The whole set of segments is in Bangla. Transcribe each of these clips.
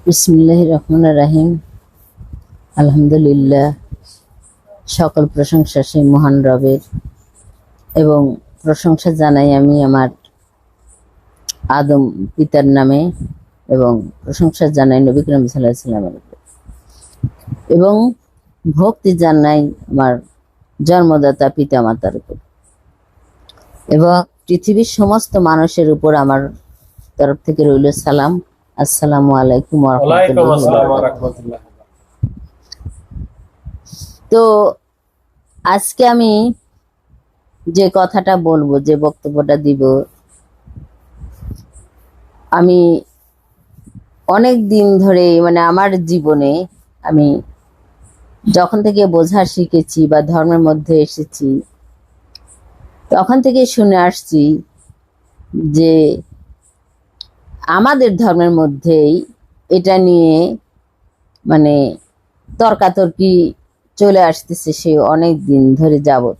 বিসমিল্লাহির রহমানির রহিম। আলহামদুলিল্লাহ, সকল প্রশংসা সেই মহান রবের এবং প্রশংসা জানাই আমি আমার আদম পিতার নামে এবং প্রশংসা জানাই নবী করিম সাল্লাল্লাহু আলাইহি সাল্লামের উপর এবং ভক্তি জানাই আমার জন্মদাতা পিতা মাতার উপর এবং পৃথিবীর সমস্ত মানুষের উপর আমার তরফ থেকে রইল সালাম। আসসালামু আলাইকুম ওয়া রাহমাতুল্লাহ। তো আজকে আমি যে কথাটা বলবো, যে বক্তব্যটা দিব, আমি অনেক দিন ধরে আমার জীবনে আমি যখন থেকে বোঝা শিখেছি বা ধর্মের মধ্যে এসেছি তখন থেকে শুনে আসছি যে আমাদের ধর্মের মধ্যেই এটা নিয়ে তর্কাতর্কি চলে আসতেছে সে অনেক দিন ধরে যাবত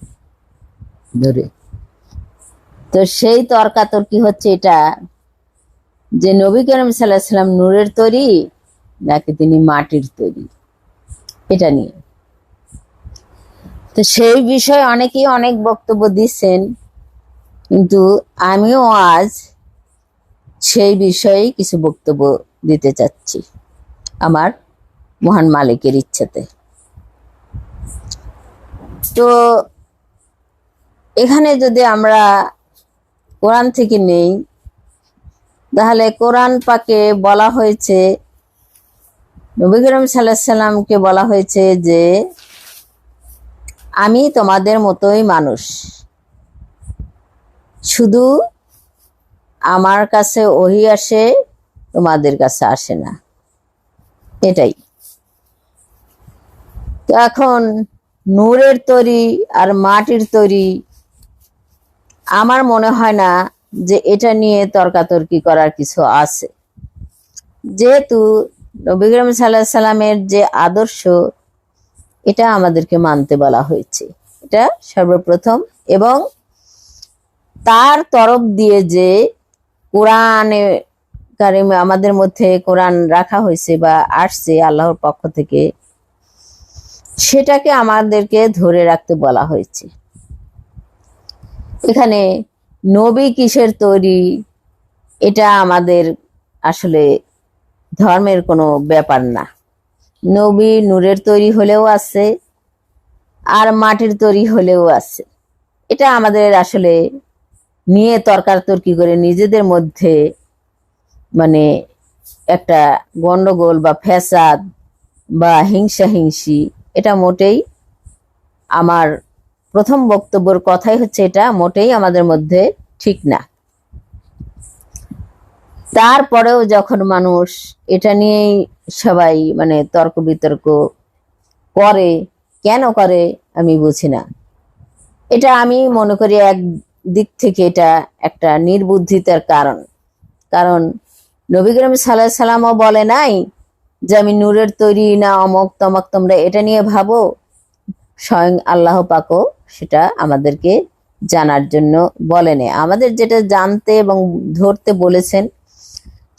ধরে। তো সেই তর্কাতর্কি হচ্ছে এটা যে নবী করিম সাল্লাল্লাহু আলাইহি সাল্লাম নূরের তৈরি নাকি তিনি মাটির তৈরি, এটা নিয়ে। তো সেই বিষয়ে অনেকেই অনেক বক্তব্য দিচ্ছেন, কিন্তু আমিও আজ সেই বিষয়ে কিছু বক্তব্য দিতে চাচ্ছি আমার মহান মালিকের ইচ্ছাতে। তো এখানে যদি আমরা কোরআন থেকে নেই, তাহলে কোরআন পাকে বলা হয়েছে, নবী করিম সাল্লাল্লাহু আলাইহি সাল্লামকে বলা হয়েছে যে আমি তোমাদের মতোই মানুষ, শুধু আমার কাছে ওহী আসে, তোমাদের কাছে আসে না, এটাই। তো এখন নূরের তৈরি আর মাটির তৈরি, আমার মনে হয় না যে এটা নিয়ে তর্কাতর্কি করার কিছু আছে, যেহেতু নবী করিম সাল্লাল্লাহু আলাইহি সাল্লামের যে আদর্শ এটা আমাদেরকে মানতে বলা হয়েছে, এটা সর্বপ্রথম। এবং তার তরফ দিয়ে যে কোরআনে কারিমে আমাদের মধ্যে কোরআন রাখা হয়েছে বা আসছে আল্লাহর পক্ষ থেকে, সেটাকে আমাদেরকে ধরে রাখতে বলা হয়েছে। এখানে নবী কিসের তৈরি এটা আমাদের আসলে ধর্মের কোনো ব্যাপার না। নবী নূরের তৈরি হলেও আছে আর মাটির তৈরি হলেও আছে, এটা আমাদের আসলে নিয়ে তর্কাতর্কি করে নিজেদের মধ্যে একটা গন্ডগোল বা ফ্যাসাদ বা হিংসি, এটা মোটেই, আমার প্রথম বক্তব্যের কথাই হচ্ছে এটা মোটেই আমাদের মধ্যে ঠিক না। তারপরেও যখন মানুষ এটা নিয়েই সবাই তর্ক বিতর্ক করে, কেন করে আমি বুঝি না। এটা আমি মনে করি এক দিক থেকে এটা একটা নির্বুদ্ধিতার কারণ। কারণ নবী করিম সাল্লাল্লাহু আলাইহি সাল্লামও বলে নাই যে আমি নূরের তৈরি না অমক তমক, তোমরা এটা নিয়ে ভাবো। স্বয়ং আল্লাহ পাকও সেটা আমাদেরকে জানার জন্য বলেনি। আমাদের যেটা জানতে এবং ধরতে বলেছেন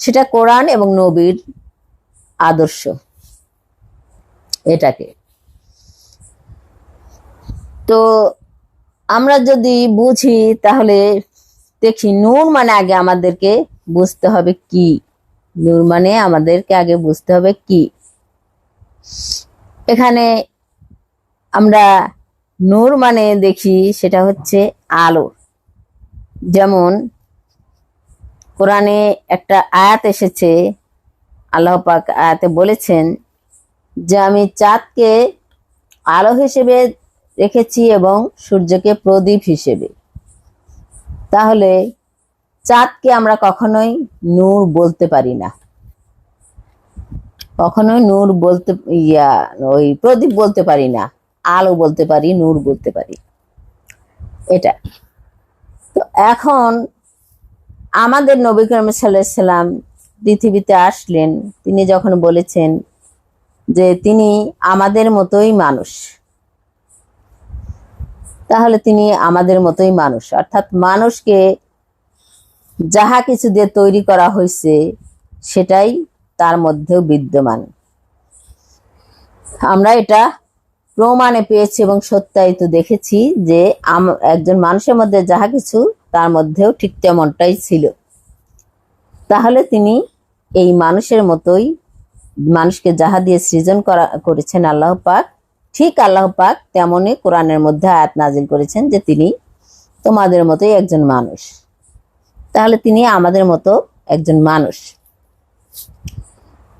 সেটা কোরআন এবং নবীর আদর্শ, এটাকে। তো আমরা যদি বুঝি তাহলে দেখি নূর আগে আমাদেরকে বুঝতে হবে কি, নূর আমাদেরকে আগে বুঝতে হবে কি। এখানে আমরা নূর দেখি সেটা হচ্ছে আলো। যেমন কোরআনে একটা আয়াত এসেছে, আল্লাহ পাক আয়াতে বলেছেন যে আমি চাঁদকে আলো হিসেবে রেখেছি এবং সূর্যকে প্রদীপ হিসেবে। তাহলে চাঁদকে আমরা কখনোই নূর বলতে পারি না, কখনোই নূর বলতে ওই প্রদীপ বলতে পারি না, আলো বলতে পারি, নূর বলতে পারি, এটা। তো এখন আমাদের নবী করিম সাল্লাল্লাহু আলাইহি সাল্লাম পৃথিবীতে আসলেন, তিনি যখন বলেছেন যে তিনি আমাদের মতোই মানুষ, তাহলে তিনি আমাদের মতোই মানুষ, অর্থাৎ মানুষকে যাহা কিছু দিয়ে তৈরি করা হয়েছে সেটাই তার মধ্যেও বিদ্যমান। আমরা এটা প্রমাণে পেয়েছি এবং সত্যায়িত দেখেছি যে একজন মানুষের মধ্যে যাহা কিছু তার মধ্যেও ঠিক তেমনটাই ছিল। তাহলে তিনি এই মানুষের মতোই মানুষকে যাহা দিয়ে সৃজন করেছেন আল্লাহ পাক, ঠিক আল্লাহ পাক তেমনই কোরআনের মধ্যে আয়াত নাজিল করেছেন যে তিনি তোমাদের মতোই একজন মানুষ। তাহলে তিনি আমাদের মতো একজন মানুষ।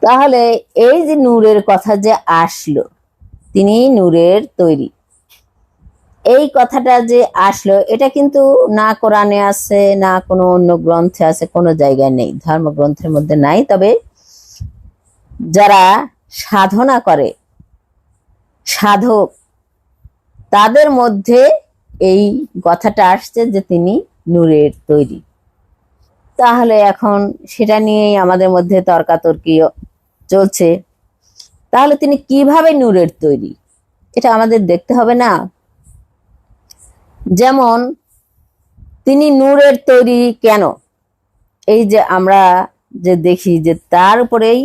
তাহলে এই যে নূরের কথা যে আসলো, তিনি নূরের তৈরি, এই কথাটা যে আসলো এটা কিন্তু না কোরআনে আছে, না কোনো অন্য গ্রন্থে আছে, কোনো জায়গায় নেই, ধর্মগ্রন্থের মধ্যে নাই। তবে যারা সাধনা করে, সাধক, তাদের মধ্যে এই কথাটা আসছে যে তিনি নূরের তৈরি। তাহলে এখন সেটা নিয়েই আমাদের মধ্যে তর্কাতর্কি চলছে। তাহলে তিনি কিভাবে নূরের তৈরি এটা আমাদের দেখতে হবে না? যেমন তিনি নূরের তৈরি কেন, এই যে আমরা যে দেখি যে তার উপরেই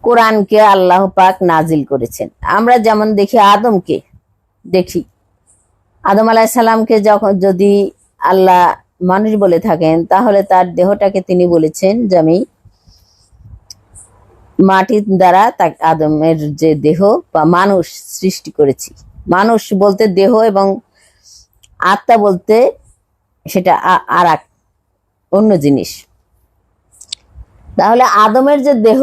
কোরআনকে আল্লাহ পাক নাজিল করেছেন। আমরা যেমন দেখি আদমকে, দেখি আদম আলাইহিস সালামকে যখন যদি আল্লাহ মানুষ বলে থাকেন, তাহলে তার দেহটাকে তিনি বলেছেন যে আমি মাটির দ্বারা আদমের যে দেহ বা মানুষ সৃষ্টি করেছি। মানুষ বলতে দেহ এবং আত্মা বলতে সেটা আর এক অন্য জিনিস। তাহলে আদমের যে দেহ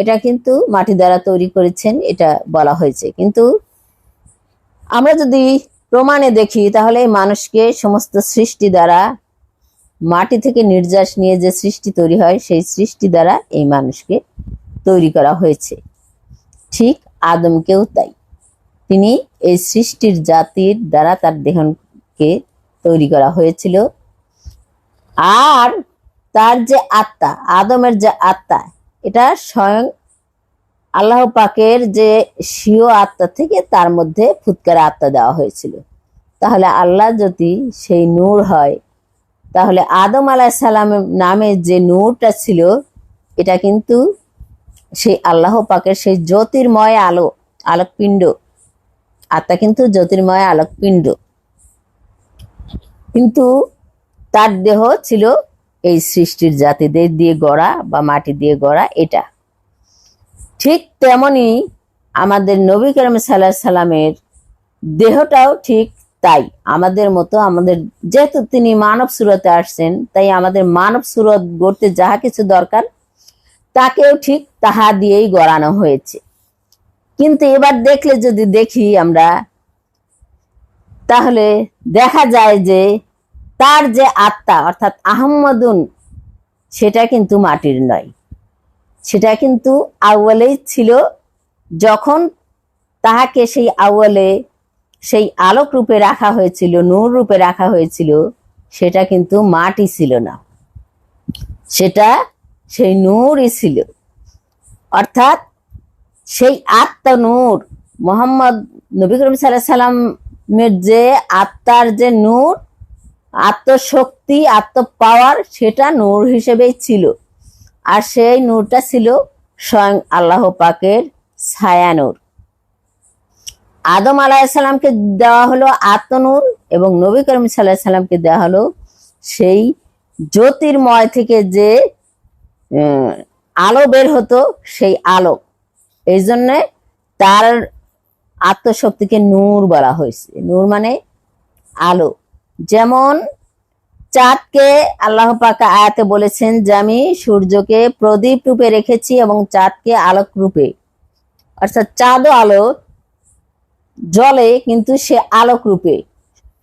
এটা কিন্তু মাটি দ্বারা তৈরি করেছেন, এটা বলা হয়েছে। কিন্তু আমরা যদি প্রমাণে দেখি তাহলে মানুষকে সমস্ত সৃষ্টি দ্বারা, মাটি থেকে নির্যাস নিয়ে যে সৃষ্টি তৈরি হয় সেই সৃষ্টি দ্বারা এই মানুষকে তৈরি করা হয়েছে। ঠিক আদমকেও তাই, তিনি এই সৃষ্টির জাতির দ্বারা তার দেহকে তৈরি করা হয়েছিল। আর তার যে আত্মা, আদমের যে আত্মা, এটা স্বয়ং আল্লাহ পাকের যে স্বীয় আত্মা থেকে তার মধ্যে ফুৎকার আত্মা দেওয়া হয়েছিল। তাহলে আল্লাহ যদি সেই নূর হয়, তাহলে আদম আলাইহিস সালাম নামে যে নূরটা ছিল এটা কিন্তু সেই আল্লাহ পাকের সেই জ্যোতির্ময় আলো, আলোকপিণ্ড। আত্মা কিন্তু জ্যোতির্ময় আলোকপিণ্ড, কিন্তু তার দেহ ছিল এই সৃষ্টির জাতিদের দিয়ে গড়া বা মাটি দিয়ে গড়া। এটা ঠিক তেমনি আমাদের নবী করিম সাল্লাল্লাহু আলাইহি সাল্লামের দেহটাও ঠিক তাই, আমাদের মতো। আমাদের যেহেতু তিনি মানব সুরতে আসছেন, তাই আমাদের মানব সুরত গড়তে যাহা কিছু দরকার তাকেও ঠিক তাহা দিয়েই গড়ানো হয়েছে। কিন্তু এবার দেখলে যদি দেখি আমরা, তাহলে দেখা যায় যে তার যে আত্মা অর্থাৎ আহম্মদুন, সেটা কিন্তু মাটির নয়, সেটা কিন্তু আউয়ালেই ছিল। যখন তাহাকে সেই আউয়ালে সেই আলোক রূপে রাখা হয়েছিল, নূর রূপে রাখা হয়েছিল, সেটা কিন্তু মাটি ছিল না, সেটা সেই নূরই ছিল। অর্থাৎ সেই আত্মা নূর, মোহাম্মদ নবী করিম সাল্লাল্লাহু আলাইহি সাল্লামের যে আত্মার যে নূর, আত্মশক্তি, আত্মপাওয়ার, সেটা নূর হিসেবেই ছিল। আর সেই নূরটা ছিল স্বয়ং আল্লাহ পাকের ছায়ানূর। আদম আলাইহিস সালামকে দেওয়া হলো আত্মনূর এবং নবী করিম সাল্লাল্লাহু আলাইহি সাল্লামকে দেওয়া হলো সেই জ্যোতির্ময় থেকে যে আলো বের হতো, সেই আলো। এই জন্য তার আত্মশক্তিকে নূর বলা হয়েছে। নূর মানে আলো। যেমন চাঁদকে আল্লাহ পাক আয়াতে বলেছেন যে আমি সূর্যকে প্রদীপ রূপে রেখেছি এবং চাঁদকে আলোক রূপে। অর্থাৎ চাঁদও আলো জ্বলে, কিন্তু সে আলোক রূপে।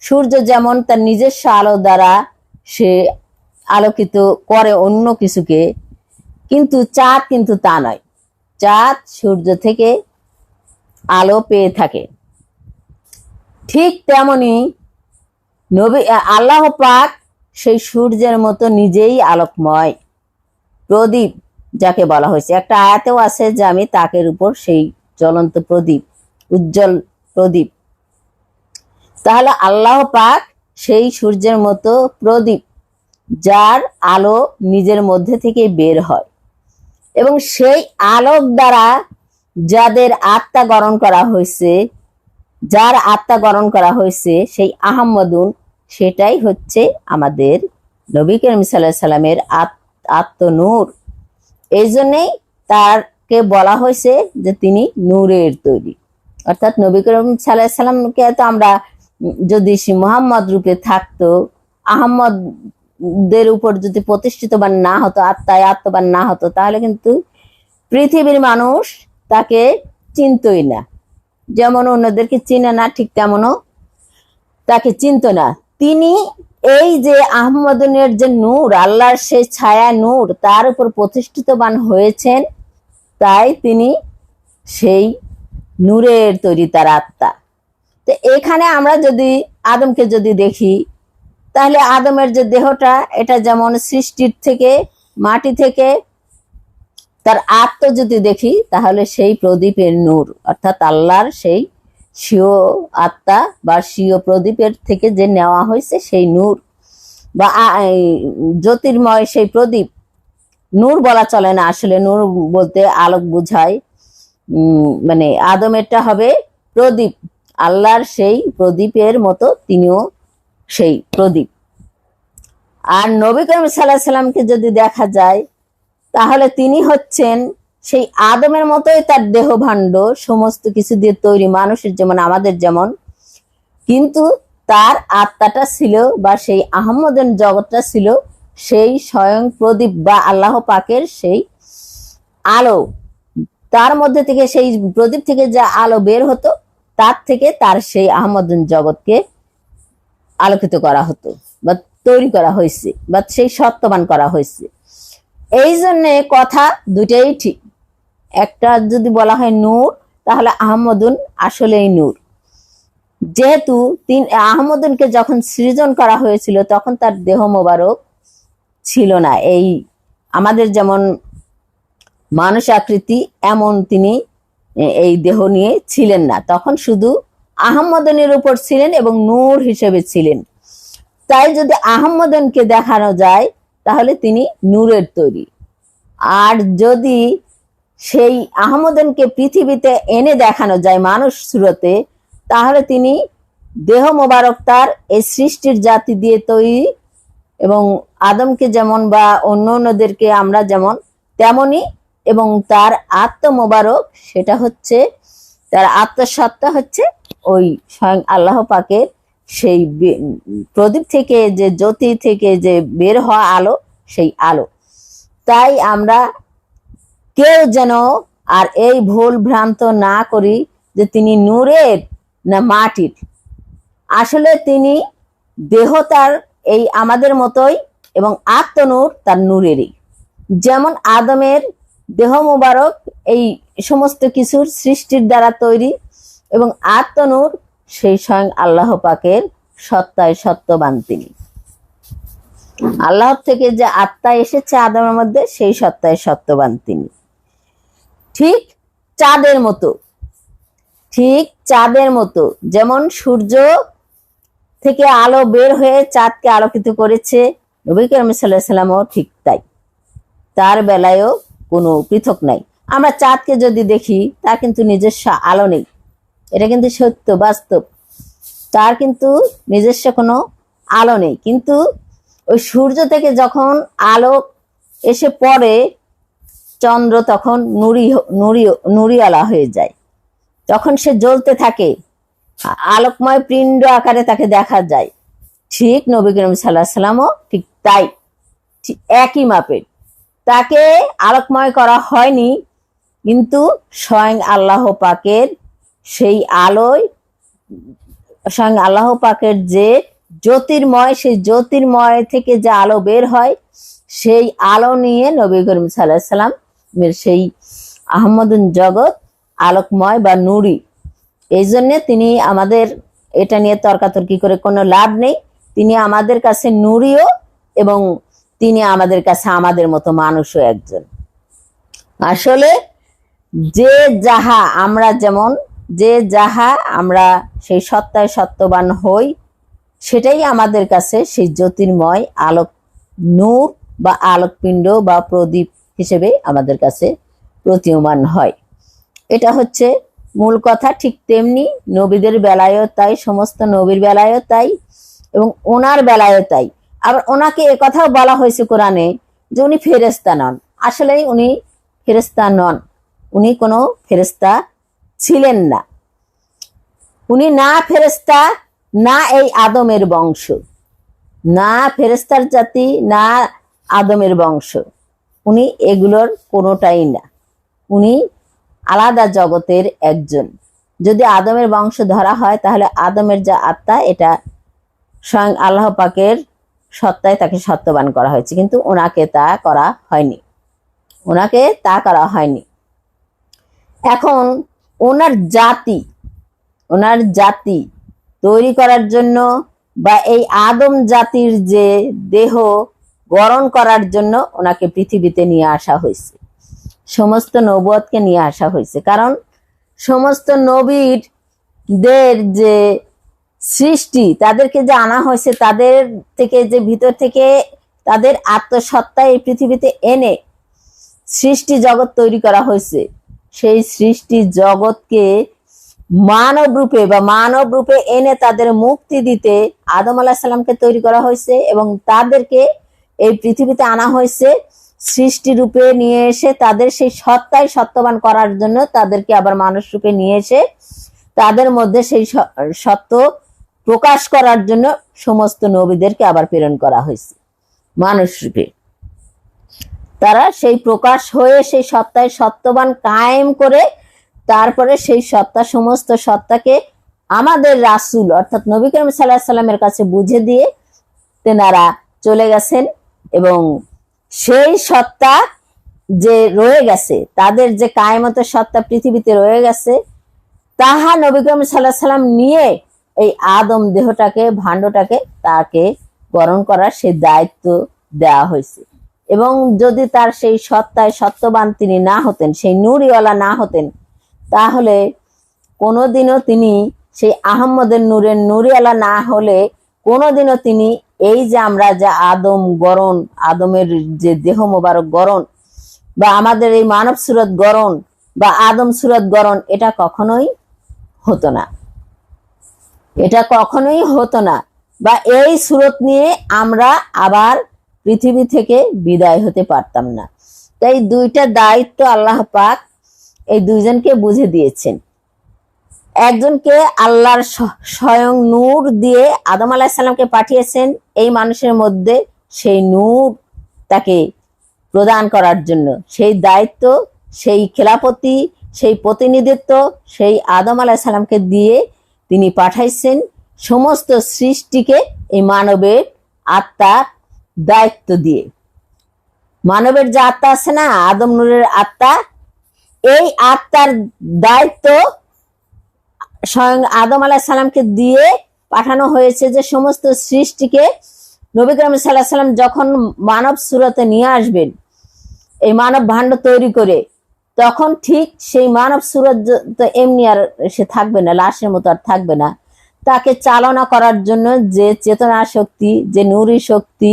সূর্য যেমন তার নিজস্ব আলো দ্বারা সে আলোকিত করে অন্য কিছুকে, কিন্তু চাঁদ কিন্তু তা নয়। চাঁদ সূর্য থেকে আলো পেয়ে থাকে। ঠিক তেমনি নবী আল্লাহ পাক সেই সূর্যের মতো নিজেই আলোকময়, প্রদীপ যাকে বলা হয়েছে। একটা আয়াতেও আছে যে আমি তাকের উপর সেই জ্বলন্ত প্রদীপ, উজ্জ্বল প্রদীপ। তাহলে আল্লাহ পাক সেই সূর্যের মতো প্রদীপ, যার আলো নিজের মধ্যে থেকে বের হয়। এবং সেই আলোক দ্বারা যাদের আত্মা গঠন করা হয়েছে, যার আত্মা গঠন করা হয়েছে সেই আহম্মদুন, সেটাই হচ্ছে আমাদের নবী করিম সাল্লাল্লাহু আলাইহি সাল্লামের আত্মনূর। এই জন্যেই তারকে বলা হয়েছে যে তিনি নূরের তৈরি। অর্থাৎ নবী করিম সাল্লাল্লাহু আলাইহি সাল্লামকে তো আমরা যদি মুহাম্মদ রূপে থাকতো, আহম্মদের উপর যদি প্রতিষ্ঠিতবান না হতো, আত্মায় আত্মবান না হতো, তাহলে কিন্তু পৃথিবীর মানুষ তাকে চিনতই না। যেমন অন্যদেরকে চিনে না, ঠিক তেমনও তাকে চিনত না। তিনি এই যে আহম্মদনের যে নূর, আল্লাহর সেই ছায়া নূর, তার উপর প্রতিষ্ঠিতবান হয়েছেন, তাই তিনি সেই নূরের তৈরি, তার আত্মা। তো এখানে আমরা যদি আদমকে যদি দেখি, তাহলে আদমের যে দেহটা, এটা যেমন সৃষ্টির থেকে, মাটি থেকে, তার আত্মা যদি দেখি, তাহলে সেই প্রদীপের নূর, অর্থাৎ আল্লাহর সেই স্বীয় আত্মা বা স্বীয় প্রদীপের থেকে যে নেওয়া হয়েছে সেই নূর বা জ্যোতির্ময় সেই প্রদীপ। নূর বলা চলে না, আসলে নূর বলতে আলোক বোঝায়। মানে আদমেরটা হবে প্রদীপ, আল্লাহর সেই প্রদীপের মতো তিনিও সেই প্রদীপ। আর নবী করিম সাল্লাল্লাহু আলাইহি সাল্লামকে যদি দেখা যায়, তাহলে তিনি হচ্ছেন সেই আদমের মতোই, তার দেহ ভাণ্ড সমস্ত কিছু দিয়ে তৈরি, মানুষের যেমন, আমাদের যেমন, কিন্তু তার আত্মাটা ছিল বা সেই আহম্মদের জগৎটা ছিল সেই স্বয়ং প্রদীপ বা আল্লাহ পাকের সেই আলো। তার মধ্যে থেকে, সেই প্রদীপ থেকে যা আলো বের হতো, তার থেকে তার সেই আহম্মদন জগৎকে আলোকিত করা হতো বা তৈরি করা হয়েছে বা সেই সত্যবান করা হয়েছে। এই জন্য কথা দুটাই ঠিক। একটা যদি বলা হয় নূর, তাহলে আহম্মদুন আসলেই নূর। যেহেতু আহম্মদুনকে যখন সৃজন করা হয়েছিল, তখন তার দেহ মোবারক ছিল না, এই আমাদের যেমন মানুষ আকৃতি, এমন তিনি এই দেহ নিয়ে ছিলেন না। তখন শুধু আহম্মদনের উপর ছিলেন এবং নূর হিসেবে ছিলেন। তাই যদি আহম্মদনকে দেখানো যায়, তাহলে তিনি নূরের তৈরি। আর যদি সেই আহম্মদনকে পৃথিবীতে এনে দেখানো যায় মানুষ সুরতে, তাহলে তিনি দেহ মোবারক তার এই সৃষ্টির জাতি দিয়ে তৈরি, এবং আদমকে যেমন বা অন্য অন্যদেরকে আমরা যেমন তেমনই, এবং তার আত্ম মোবারক, সেটা হচ্ছে তার আত্মসত্তা হচ্ছে ওই স্বয়ং আল্লাহ পাকের সেই প্রদীপ থেকে, যে জ্যোতি থেকে যে বের হওয়া আলো, সেই আলো। তাই আমরা কেউ যেন আর এই ভুল ভ্রান্ত না করি যে তিনি নূরের না মাটির। আসলে তিনি দেহ তার এই আমাদের মতোই, এবং আত্মনূর তার নূরেরই। যেমন আদমের দেহ মোবারক এই সমস্ত কিছুর সৃষ্টির দ্বারা তৈরি, এবং আত্মনূর সেই স্বয়ং আল্লাহ পাকের সত্তায় সত্যবান তিনি। আল্লাহ থেকে যে আত্মা এসেছে আদমের মধ্যে, সেই সত্তায় সত্যবান তিনি। ঠিক চাঁদের মতো, ঠিক চাঁদের মতো, যেমন সূর্য থেকে আলো বের হয়ে চাঁদকে আলোকিত করেছে, নবী করিম সাল্লাল্লাহু আলাইহি সাল্লামও ঠিক তাই। তার বেলায়ও কোনো পৃথক নাই। আমরা চাঁদকে যদি দেখি, তার কিন্তু নিজস্ব আলো নেই, এটা কিন্তু সত্য বাস্তব। তার কিন্তু নিজস্ব কোনো আলো নেই, কিন্তু ওই সূর্য থেকে যখন আলো এসে পড়ে, চন্দ্র তখন নুরিওয়ালা হয়ে যায়, তখন সে জ্বলতে থাকে, আলোকময় পিণ্ড আকারে তাকে দেখা যায়। ঠিক নবী করিম সাল্লাল্লাহু আলাইহি সাল্লামও ঠিক তাই, একই মাপের। তাকে আলোকময় করা হয়নি, কিন্তু স্বয়ং আল্লাহ পাকের সেই আলোয়, স্বয়ং আল্লাহ পাকের যে জ্যোতির্ময়, সেই জ্যোতির্ময় থেকে যে আলো বের হয়, সেই আলো নিয়ে নবী করিম সাল্লাল্লাহু আলাইহি সাল্লামের সেই আহম্মদুন জগৎ আলোকময় বা নূরি। এই জন্যে তিনি আমাদের, এটা নিয়ে তর্কাতর্কি করে কোনো লাভ নেই, তিনি আমাদের কাছে নূরিও, এবং তিনি আমাদের কাছে আমাদের মতো মানুষও একজন। আসলে যে যাহা আমরা, যেমন যে যাহা আমরা সেই সত্তায় সত্যবান হই, সেটাই আমাদের কাছে সেই জ্যোতির্ময় আলোক নূর বা আলোকপিণ্ড বা প্রদীপ হিসেবে আমাদের কাছে প্রতীয়মান হয়। এটা হচ্ছে মূল কথা। ঠিক তেমনি নবীদের বেলায়ও তাই, সমস্ত নবীর বেলায়ও তাই, এবং ওনার বেলায়ও তাই। আবার ওনাকে একথাও বলা হয়েছে কোরআনে যে উনি ফেরেশতা নন। আসলেই উনি ফেরেশতা নন, উনি কোনো ফেরেশতা ছিলেন না। উনি না ফেরেশতা, না এই আদমের বংশ, না ফেরেশতার জাতি, না আদমের বংশ। উনি এগুলোর কোনোটাই না। উনি আলাদা জগতের একজন। যদি আদমের বংশ ধরা হয় তাহলে আদমের যা আত্মা, এটা স্বয়ং আল্লাহ পাকের সত্তায় তাকে সত্যবান করা হয়েছে, কিন্তু ওনাকে তা করা হয়নি, ওনাকে তা করা হয়নি। এখন ওনার জাতি তৈরি করার জন্য বা এই আদম জাতির যে দেহ গড়ন করার জন্য ওনাকে পৃথিবীতে নিয়ে আসা হয়েছে, সমস্ত নবুয়তকে নিয়ে আসা হয়েছে। কারণ সমস্ত নবীদের যে সৃষ্টি, তাদেরকে যে আনা হয়েছে, তাদের থেকে যে ভিতর থেকে তাদের আত্মসত্তা এই পৃথিবীতে এনে সৃষ্টি জগৎ তৈরি করা হয়েছে। সেই সৃষ্টি জগৎকে মানব রূপে এনে তাদের মুক্তি দিতে আদম আলাইহিস সালামকে তৈরি করা হয়েছে, এবং তাদেরকে এই পৃথিবীতে আনা হয়েছে সৃষ্টি রূপে নিয়ে এসে তাদের সেই সত্তায় সত্যবান করার জন্য। তাদেরকে আবার মানুষ রূপে নিয়ে এসে তাদের মধ্যে সেই সত্য প্রকাশ করার জন্য সমস্ত নবীদেরকে আবার প্রেরণ করা হয়েছে মানুষ রূপে। তারা সেই প্রকাশ হয়ে সেই সত্তায় সত্যবান কায়েম করে তারপরে সেই সত্তা, সমস্ত সত্তাকে আমাদের রাসূল অর্থাৎ নবী করিম সাল্লাল্লাহু আলাইহি সাল্লামের কাছে বুঝে দিয়ে তেনারা চলে গেছেন। এবং সেই সত্তা যে রয়ে গেছে, তাদের যে কায়েমতের সত্তা পৃথিবীতে রয়ে গেছে, তাহা নবী করিম সাল্লাল্লাহু আলাইহি সাল্লাম নিয়ে এই আদম দেহটাকে, ভাণ্ডটাকে তাকে বরণ করার সেই দায়িত্ব দেওয়া হয়েছে। এবং যদি তার সেই সত্তায় সত্যবান তিনি না হতেন, সেই নূরিওয়ালা না হতেন, তাহলে কোনোদিনও তিনি সেই আহম্মদের নূরের নূরিওয়ালা না হলে কোনোদিনও তিনি এই যে আমরা যে আদম গড়ন, আদমের যে দেহ মোবারক গড়ন বা আমাদের এই মানব সুরত গড়ন বা আদম সুরত গড়ন, এটা কখনোই হতো না, এটা কখনোই হতো না। বা এই সুরত নিয়ে আমরা আবার পৃথিবী থেকে বিদায় হতে পারতাম না। তাই দুইটা দায়িত্ব আল্লাহ পাক এই দুইজনকে বুঝে দিয়েছেন। একজনকে আল্লাহর স্বয়ং নূর দিয়ে আদম আলাইহিস সালামকে পাঠিয়েছেন এই মানুষের মধ্যে সেই নূর তাকে প্রদান করার জন্য। সেই দায়িত্ব, সেই খেলাপতি, সেই প্রতিনিধিত্ব সেই আদম আলাইহিস সালামকে দিয়ে তিনি পাঠাইছেন সমস্ত সৃষ্টিকে এই মানবের আত্মার দায়িত্ব দিয়ে। মানবের যে আত্মা আছে না, আদম নূরের আত্মা, এই আত্মার দায়িত্ব স্বয়ং আদম আলাইহিস সালামকে দিয়ে পাঠানো হয়েছে যে সমস্ত সৃষ্টিকে নবী করিম সাল্লাল্লাহু আলাইহি সাল্লাম যখন মানব সুরতে নিয়ে আসবেন, এই মানব ভাণ্ড তৈরি করে, তখন ঠিক সেই মানব সুরত তো এমনি আর সে থাকবে না, লাশের মতো আর থাকবে না। তাকে চালনা করার জন্য যে চেতনা শক্তি, যে নূরি শক্তি,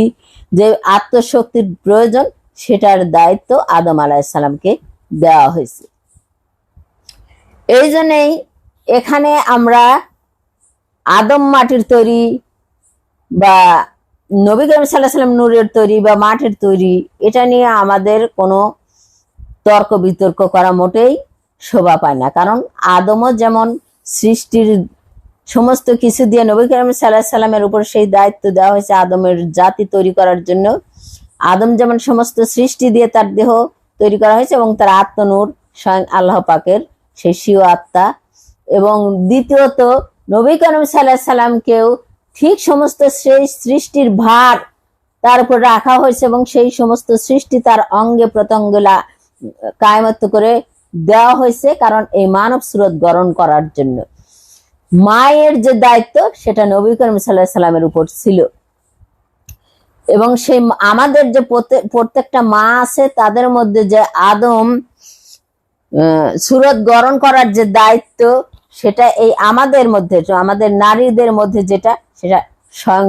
যে আত্মশক্তির প্রয়োজন, সেটার দায়িত্ব আদম আলাইহিস সালামকে দেওয়া হয়েছে। এই জন্যই এখানে আমরা আদম মাটির তৈরি বা নবী করিম সাল্লাল্লাহু আলাইহি সাল্লাম নূরের তৈরি বা মাটির তৈরি, এটা নিয়ে আমাদের কোনো তর্ক বিতর্ক করা মোটেই শোভা পায় না। কারণ আদমও যেমন সৃষ্টির সমস্ত কিছু দিয়ে নবী করিম সাল্লাল্লাহু আলাইহি সাল্লামের উপর সেই দায়িত্ব দেওয়া হয়েছে আদমের জাতি তৈরি করার জন্য। আদম যেমন সমস্ত সৃষ্টি দিয়ে তার দেহ তৈরি করা হয়েছে এবং তার আত্মনূর স্বয়ং আল্লাহ পাকের সেই স্বীয় আত্মা। এবং দ্বিতীয়ত নবী করিম সাল্লাল্লাহু আলাইহি সাল্লামকেও ঠিক সমস্ত সেই সৃষ্টির ভার তার উপর রাখা হয়েছে এবং সেই সমস্ত সৃষ্টি তার অঙ্গে প্রত্যঙ্গে কায়েমত্ব করে দেওয়া হয়েছে, কারণ এই মানব সুরত গড়ন করার জন্য। মায়ের যে দায়িত্ব সেটা নবী করিম সাল্লাল্লাহু আলাইহি সাল্লামের উপর ছিল। এবং সেই আমাদের যে প্রত্যেকটা মা আছে তাদের মধ্যে যে আদম সুরত গড়ন করার যে দায়িত্ব, সেটা এই আমাদের মধ্যে, আমাদের নারীদের মধ্যে যেটা, সেটা স্বয়ং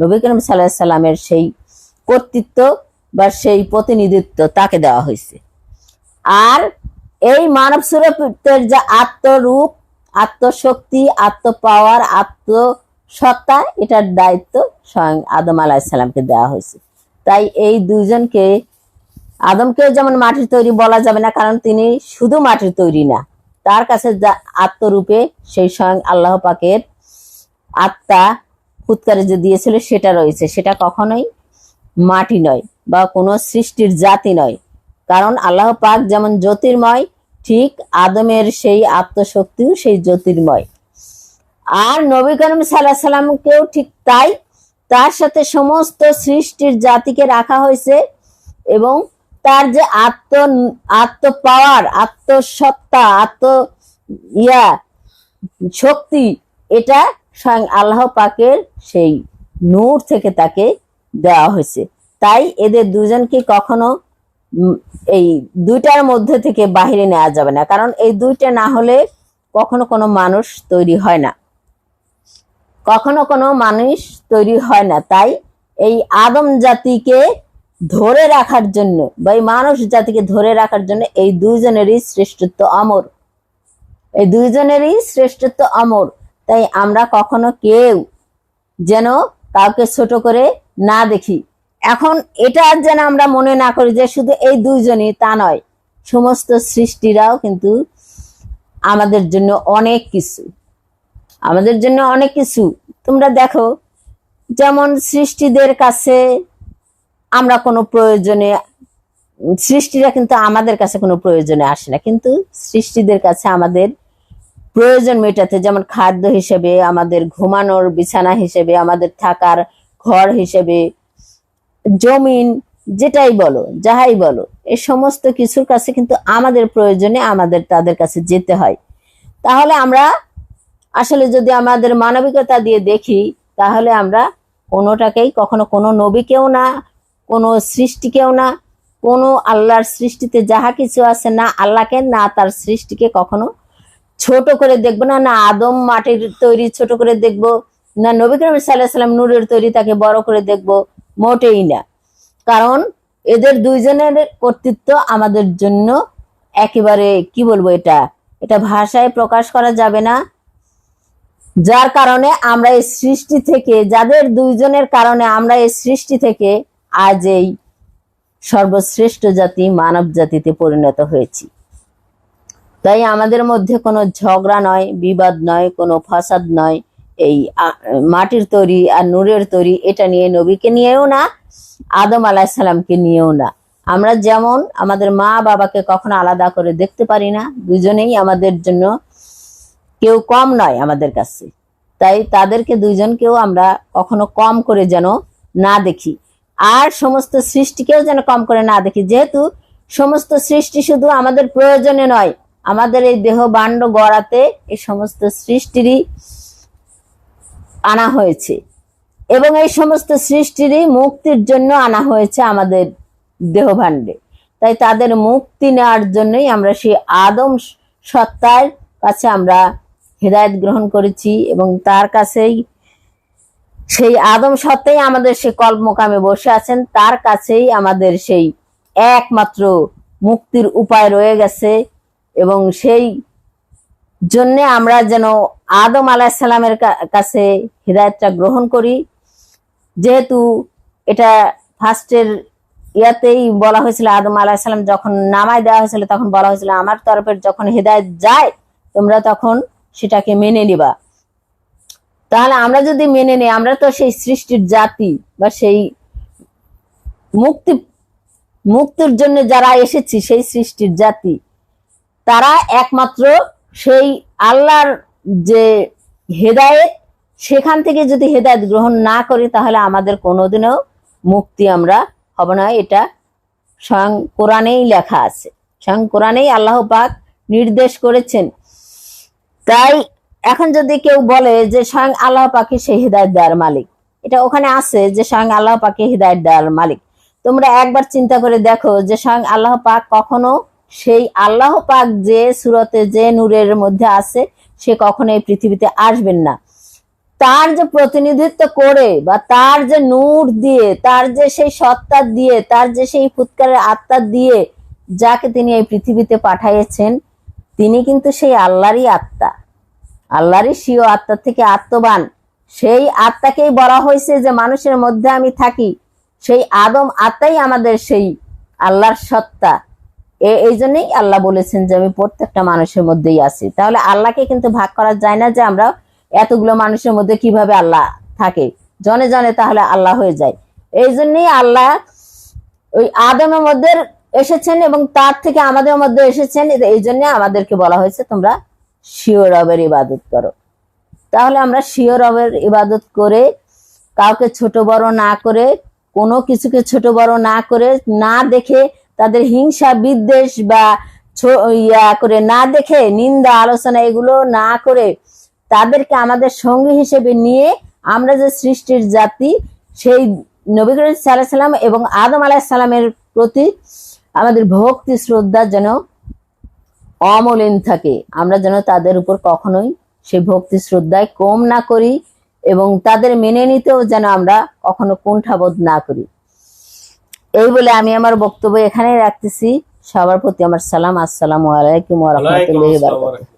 নবী করিম সাল্লাল্লাহু আলাইহি সাল্লামের সেই কর্তৃত্ব বা সেই প্রতিনিধিত্ব তাকে দেওয়া হয়েছে। আর এই মানব সুরতের যে আত্মরূপ, আত্মশক্তি, আত্মপাওয়ার, আত্মসত্তা, এটার দায়িত্ব স্বয়ং আদম আলাইহিস সালামকে দেওয়া হয়েছে। তাই এই দুইজনকে, আদমকেও যেমন মাটির তৈরি বলা যাবে না, কারণ তিনি শুধু মাটির তৈরি না, তার কাছে যা আত্মরূপে সেই স্বয়ং আল্লাহ পাকের আত্মা ফুৎকারে যে দিয়েছিল সেটা রয়েছে, সেটা কখনোই মাটি নয় বা কোনো সৃষ্টির জাতি নয়। কারণ আল্লাহ পাক যেমন জ্যোতির্ময়, ঠিক আদমের সেই আত্মশক্তিও সেই জ্যোতির্ময়। আর নবী করিম সাল্লাল্লাহু আলাইহি সাল্লামকেও ঠিক তাই, তার সাথে সমস্ত সৃষ্টির জাতিকে রাখা হয়েছে এবং তার যে আত্মপাওয়ার, আত্মসত্তা, শক্তি, এটা স্বয়ং আল্লাহ পাকের সেই নূর থেকে তাকে দেওয়া হয়েছে। তাই এদের দুজনকে কখনো এই দুইটার মধ্যে থেকে বাহিরে নেওয়া যাবে না, কারণ এই দুইটা না হলে কখনো কোনো মানুষ তৈরি হয় না, কখনো কোনো মানুষ তৈরি হয় না। তাই এই আদম জাতিকে ধরে রাখার জন্য বা এই মানুষ জাতিকে ধরে রাখার জন্য এই দুইজনেরই শ্রেষ্ঠত্ব অমর, এই দুইজনেরই শ্রেষ্ঠত্ব অমর। তাই আমরা কখনো কেউ যেন কাউকে ছোট করে না দেখি। এখন এটা যেন আমরা মনে না করি যে শুধু এই দুইজনই, তা নয়, সমস্ত সৃষ্টিরাও কিন্তু আমাদের জন্য অনেক কিছু, আমাদের জন্য অনেক কিছু। তোমরা দেখো, যেমন সৃষ্টিদের কাছে আমরা কোনো প্রয়োজনে, সৃষ্টিরা কিন্তু আমাদের কাছে কোনো প্রয়োজনে আসে না, কিন্তু সৃষ্টিদের কাছে আমাদের প্রয়োজন মেটাতে, যেমন খাদ্য হিসেবে, আমাদের ঘুমানোর বিছানা হিসেবে, আমাদের থাকার ঘর হিসেবে, জমিন, যেটাই বলো, যাহাই বলো, এই সমস্ত কিছুর কাছে কিন্তু আমাদের প্রয়োজনে আমাদের তাদের কাছে যেতে হয়। তাহলে আমরা আসলে যদি আমাদের মানবিকতা দিয়ে দেখি, তাহলে আমরা কোনোটাকেই কখনো কোনো নবীকেও না, কোনো সৃষ্টিকেও না, কোনো আল্লাহর সৃষ্টিতে যাহা কিছু আছে না আল্লাহকে না তার সৃষ্টিকে কখনো ছোট করে দেখবো না, না আদম মাটির তৈরি ছোট করে দেখবো, না নবী করিম সাল্লাল্লাহু আলাইহি সাল্লাম নূরের তৈরি তাকে বড় করে দেখবো, মোটেই না। কারণ এদের দুইজনের কর্তৃত্ব আমাদের জন্য একেবারে কি বলবো, এটা ভাষায় প্রকাশ করা যাবে না। যার কারণে আমরা এই সৃষ্টি থেকে, যাদের দুইজনের কারণে আমরা এই সৃষ্টি থেকে আজ এই সর্বশ্রেষ্ঠ জাতি মানব জাতিতে পরিণত হয়েছি। তাই আমাদের মধ্যে কোনো ঝগড়া নয়, বিবাদ নয়, কোনো ফাসাদ নয়। এই মাটির তৈরি আর নূরের তৈরি, এটা নিয়ে নবীকে নিয়েও না, আদম আলাইহিস সালামকে নিয়েও না। আমরা যেমন আমাদের মা বাবাকে কখনো আলাদা করে দেখতে পারি না, দুজনেই আমাদের জন্য কেউ কম নয় আমাদের কাছে। তাই তাদেরকে দুইজনকেও আমরা কখনো কম করে যেন না দেখি, আর সমস্ত সৃষ্টিকেও যেন কম করে না দেখি। যেহেতু সমস্ত সৃষ্টি শুধু আমাদের প্রয়োজনে নয়, আমাদের এই দেহ বান্ড গড়াতে এই সমস্ত সৃষ্টিরই আনা হয়েছে এবং এই সমস্ত সৃষ্টিরই মুক্তির জন্য আনা হয়েছে আমাদের দেহ ভাণ্ডে। তাই তাদের মুক্তি নেওয়ার জন্যই আমরা সেই আদম সত্তার কাছে আমরা হেদায়েত গ্রহণ করেছি এবং তার কাছেই, সেই আদম সত্তাই আমাদের সেই কল্প মোকামে বসে আছেন, তার কাছেই আমাদের সেই একমাত্র মুক্তির উপায় রয়ে গেছে। এবং সেই জন্য আমরা যেন আদম আলাইহিস সালামের কাছে হিদায়াতটা গ্রহণ করি। যেহেতু এটা ফার্স্টের ইয়াতেই বলা হয়েছিল, আদম আলাইহিস সালাম যখন নামায় দেওয়া হয়েছিল তখন বলা হয়েছিল আমার তরফের যখন হিদায়াত যায় তোমরা তখন সেটাকে মেনে নিবা। তাহলে আমরা যদি মেনে নিই, আমরা তো সেই সৃষ্টির জাতি বা সেই মুক্তির জন্য যারা এসেছি, সেই সৃষ্টির জাতি, তারা একমাত্র সেই আল্লাহর যে হেদায়েত, সেখান থেকে যদি হেদায়েত গ্রহণ না করি তাহলে আমাদের কোনোদিনও মুক্তি আমরা হব না। এটা স্বয়ং কোরআনেই লেখা আছে, স্বয়ং কোরআনেই আল্লাহ পাক নির্দেশ করেছেন। তাই এখন যদি কেউ বলে যে স্বয়ং আল্লাহ পাকে সেই হিদায়াত দেওয়ার মালিক, এটা ওখানে আছে যে স্বয়ং আল্লাহ পাকে হিদায়াত দেওয়ার মালিক। তোমরা একবার চিন্তা করে দেখো যে স্বয়ং আল্লাহ পাক কখনো, সেই আল্লাহ পাক যে সূরতে যে নূরের মধ্যে আছে, সে কখনো এই পৃথিবীতে আসবেন না। তার যে প্রতিনিধিত্ব করে বা তার যে নূর দিয়ে, তার যে সেই সত্তা দিয়ে, তার যে সেই ফুৎকারের আত্মা দিয়ে যাকে তিনি এই পৃথিবীতে পাঠাইয়েছেন, তিনি কিন্তু সেই আল্লাহরই আত্মা, আল্লাহরই স্বীয় আত্মা থেকে আত্মবান। সেই আত্মাকেই বলা হয়েছে যে মানুষের মধ্যে আমি থাকি, সেই আদম আত্মাই আমাদের সেই আল্লাহর সত্তা। এই জন্যই আল্লাহ বলেছেন যে আমি প্রত্যেকটা মানুষের মধ্যেই আছি। তাহলে আল্লাহকে কিন্তু ভাগ করা যায় না, যে আমরা এতগুলো মানুষের মধ্যে কিভাবে আল্লাহ থাকে, জনে জনে তাহলে আল্লাহ হয়ে যায়। এই জন্যই আল্লাহ ওই আদমের মধ্যে এসেছেন এবং তার থেকে আমাদের মধ্যে এসেছেন। এই জন্য আমাদেরকে বলা হয়েছে তোমরা স্বীয় রবের ইবাদত করো। তাহলে আমরা স্বীয় রবের ইবাদত করে, কাউকে ছোট বড় না করে, কোনো কিছুকে ছোট বড় না করে, না দেখে তাদের হিংসা বিদ্বেষ বা করে না দেখে নিন্দা আলোচনা এগুলো না করে, তাদেরকে আমাদের সঙ্গী হিসেবে নিয়ে আমরা যে সৃষ্টির জাতি, সেই নবী করিম সাল্লাল্লাহু আলাইহি সাল্লাম এবং আদম আলাইহিস সালামের প্রতি আমাদের ভক্তি শ্রদ্ধা যেন অমলিন থাকে। আমরা যেন তাদের উপর কখনোই সেই ভক্তি শ্রদ্ধায় কম না করি এবং তাদের মেনে নিতেও যেন আমরা কখনো কুণ্ঠাবোধ না করি। এই বলে আমি আমার বক্তব্য এখানেই রাখতেছি। সবার প্রতি আমার সালাম। আসসালামু আলাইকুম ওয়া রাহমাতুল্লাহি ওয়া বারাকাতুহু।